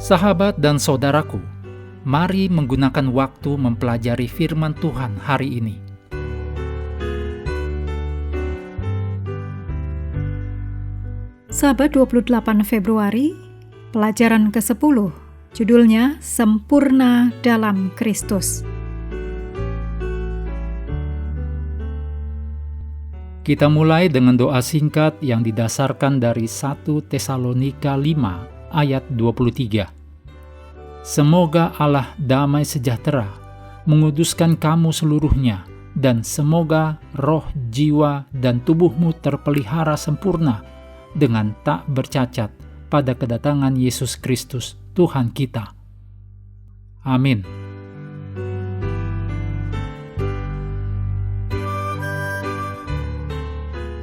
Sahabat dan saudaraku, mari menggunakan waktu mempelajari firman Tuhan hari ini. Sabat 28 Februari, pelajaran ke-10, judulnya Sempurna dalam Kristus. Kita mulai dengan doa singkat yang didasarkan dari 1 Tesalonika 5 ayat 23. Semoga Allah damai sejahtera menguduskan kamu seluruhnya, dan semoga roh, jiwa, dan tubuhmu terpelihara sempurna dengan tak bercacat pada kedatangan Yesus Kristus Tuhan kita. Amin.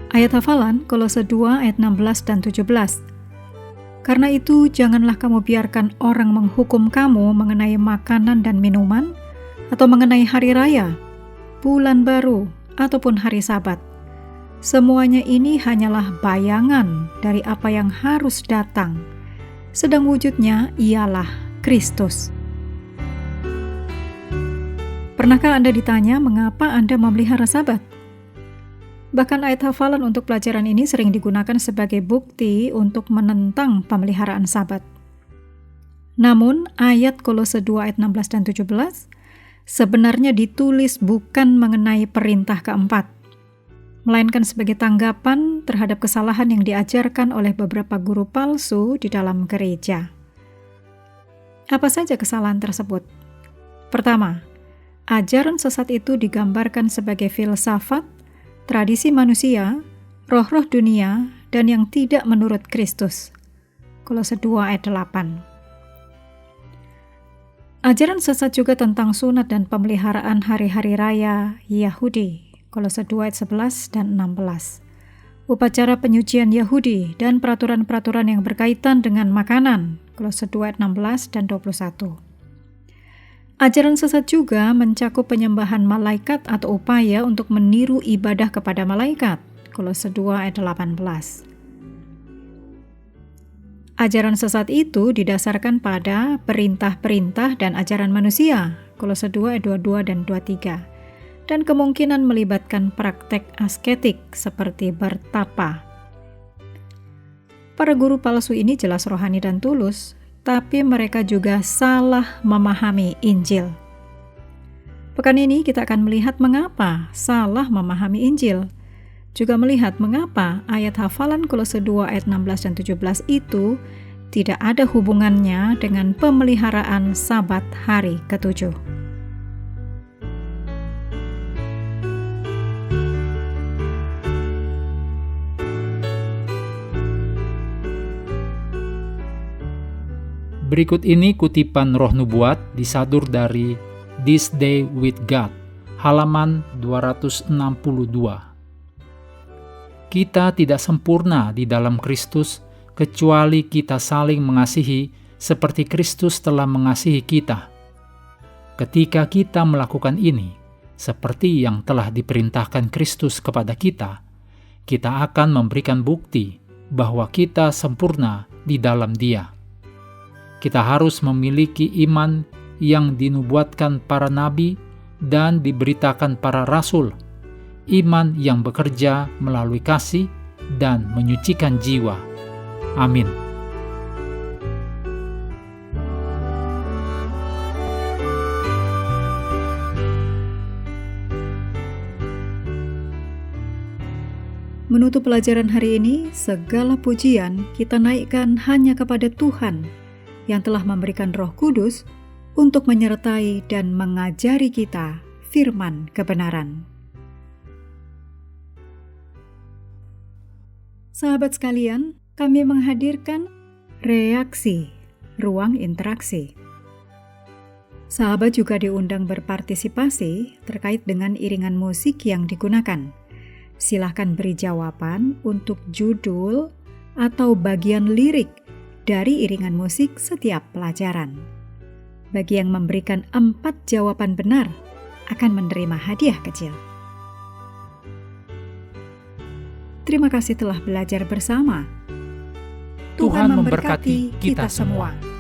Ayat hafalan Kolose 2 ayat 16 dan 17. Karena itu janganlah kamu biarkan orang menghukum kamu mengenai makanan dan minuman, atau mengenai hari raya, bulan baru, ataupun hari Sabat. Semuanya ini hanyalah bayangan dari apa yang harus datang, sedang wujudnya ialah Kristus. Pernahkah Anda ditanya mengapa Anda memelihara Sabat? Bahkan ayat hafalan untuk pelajaran ini sering digunakan sebagai bukti untuk menentang pemeliharaan Sabat. Namun, ayat Kolose 2 ayat 16 dan 17 sebenarnya ditulis bukan mengenai perintah keempat, melainkan sebagai tanggapan terhadap kesalahan yang diajarkan oleh beberapa guru palsu di dalam gereja. Apa saja kesalahan tersebut? Pertama, ajaran sesat itu digambarkan sebagai filsafat, tradisi manusia, roh-roh dunia, dan yang tidak menurut Kristus. Kolose 2 ayat 8. Ajaran sesat juga tentang sunat dan pemeliharaan hari-hari raya Yahudi. Kolose 2 ayat 11 dan 16. Upacara penyucian Yahudi dan peraturan-peraturan yang berkaitan dengan makanan. Kolose 2 ayat 16 dan 21. Ajaran sesat juga mencakup penyembahan malaikat atau upaya untuk meniru ibadah kepada malaikat. Kolose 2 ayat 18. Ajaran sesat itu didasarkan pada perintah-perintah dan ajaran manusia. Kolose 2 ayat 22 dan 23. Dan kemungkinan melibatkan praktek asketik seperti bertapa. Para guru palsu ini jelas rohani dan tulus, tapi mereka juga salah memahami Injil. Pekan ini kita akan melihat mengapa salah memahami Injil, juga melihat mengapa ayat hafalan Kolose 2 ayat 16 dan 17 itu tidak ada hubungannya dengan pemeliharaan Sabat hari ke-7. Berikut ini kutipan roh nubuat disadur dari This Day with God, halaman 262. Kita tidak sempurna di dalam Kristus kecuali kita saling mengasihi seperti Kristus telah mengasihi kita. Ketika kita melakukan ini, seperti yang telah diperintahkan Kristus kepada kita, kita akan memberikan bukti bahwa kita sempurna di dalam Dia. Kita harus memiliki iman yang dinubuatkan para nabi dan diberitakan para rasul, iman yang bekerja melalui kasih dan menyucikan jiwa. Amin. Menutup pelajaran hari ini, segala pujian kita naikkan hanya kepada Tuhan yang telah memberikan Roh Kudus untuk menyertai dan mengajari kita firman kebenaran. Sahabat sekalian, kami menghadirkan reaksi, ruang interaksi. Sahabat juga diundang berpartisipasi terkait dengan iringan musik yang digunakan. Silahkan beri jawaban untuk judul atau bagian lirik dari iringan musik setiap pelajaran. Bagi yang memberikan 4 jawaban benar akan menerima hadiah kecil. Terima kasih telah belajar bersama. Tuhan memberkati kita semua.